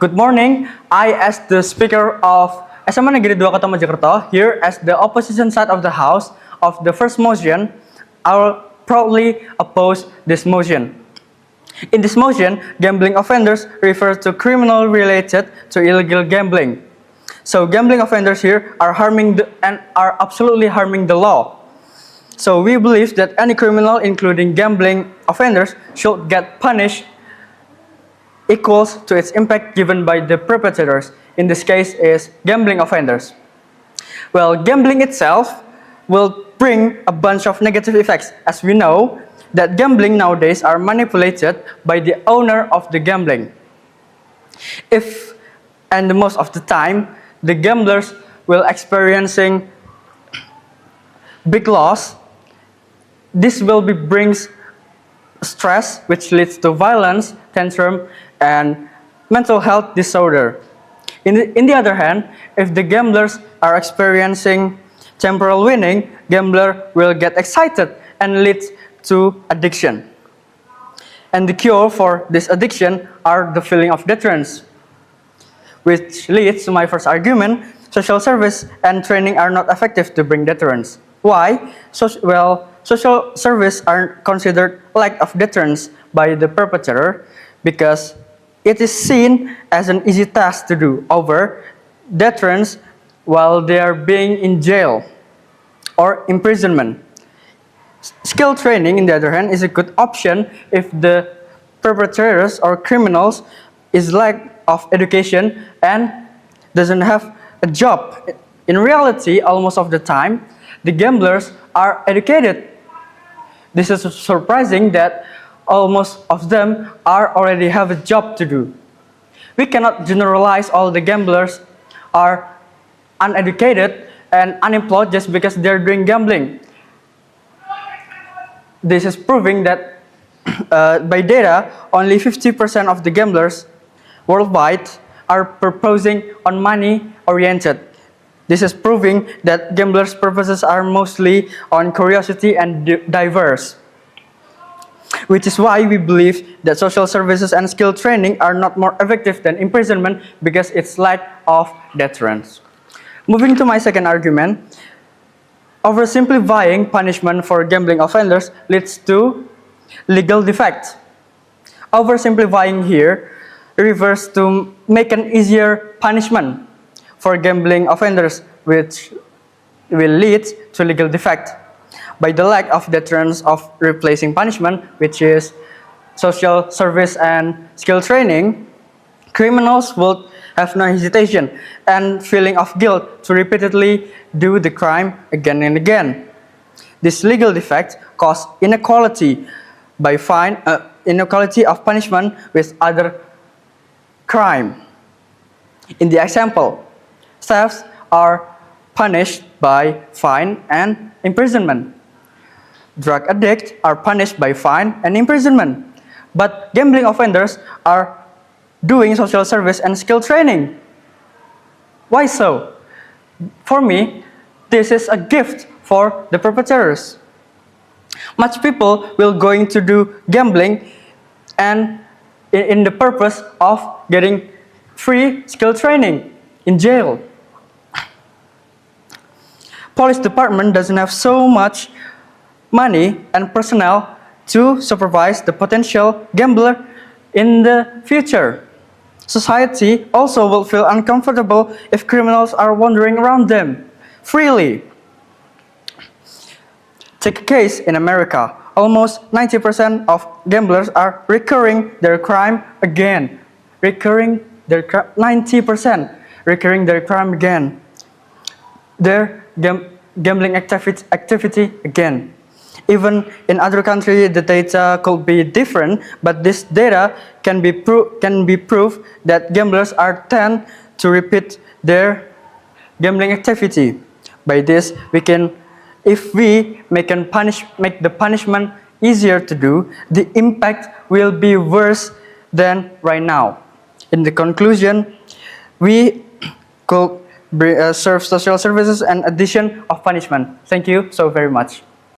Good morning. I, as the speaker of SMA Negeri 2 Kota Mojokerto, here as the opposition side of the House of the first motion, I will proudly oppose this motion. In this motion, gambling offenders refer to criminal related to illegal gambling. So gambling offenders here are are absolutely harming the law. So we believe that any criminal, including gambling offenders, should get punished equals to its impact given by the perpetrators. In this case is gambling offenders. Well, gambling itself will bring a bunch of negative effects, as we know that gambling nowadays are manipulated by the owner of the gambling. And most of the time, the gamblers will experiencing big loss. This will brings stress, which leads to violence, tantrum, and mental health disorder. In the other hand, if the gamblers are experiencing temporal winning, gambler will get excited and leads to addiction. And the cure for this addiction are the feeling of deterrence, which leads to my first argument: social service and training are not effective to bring deterrence. Why? Social service are considered lack of deterrence by the perpetrator because it is seen as an easy task to do over deterrence while they are being in jail or imprisonment. Skill training, on the other hand, is a good option if the perpetrators or criminals is lack of education and doesn't have a job. In reality, almost of the time, the gamblers are educated. This is surprising that almost of them already have a job to do. We cannot generalize all the gamblers are uneducated and unemployed just because they're doing gambling. This is proving that by data, only 50% of the gamblers worldwide are purposing on money-oriented. This is proving that gamblers' purposes are mostly on curiosity and diverse, which is why we believe that social services and skill training are not more effective than imprisonment because it's lack of deterrence. Moving to my second argument, oversimplifying punishment for gambling offenders leads to legal defect. Oversimplifying here refers to make an easier punishment for gambling offenders, which will lead to legal defect. By the lack of deterrence of replacing punishment, which is social service and skill training, criminals will have no hesitation and feeling of guilt to repeatedly do the crime again and again. This legal defect causes inequality inequality of punishment with other crime. In the example, thefts are punished by fine and imprisonment. Drug addicts are punished by fine and imprisonment. But gambling offenders are doing social service and skill training. Why so? For me, this is a gift for the perpetrators. Much people will going to do gambling and in the purpose of getting free skill training in jail. Police department doesn't have so much money and personnel to supervise the potential gambler in the future. Society also will feel uncomfortable if criminals are wandering around them freely. Take a case in America. Almost 90% of gamblers are recurring their crime again. 90% recurring their crime again. Their gambling activity again. Even in other countries, the data could be different, but this data can be proof that gamblers are tend to repeat their gambling activity. By this, if we make the punishment easier to do, the impact will be worse than right now. In the conclusion, we could serve social services and addition of punishment. Thank you so very much.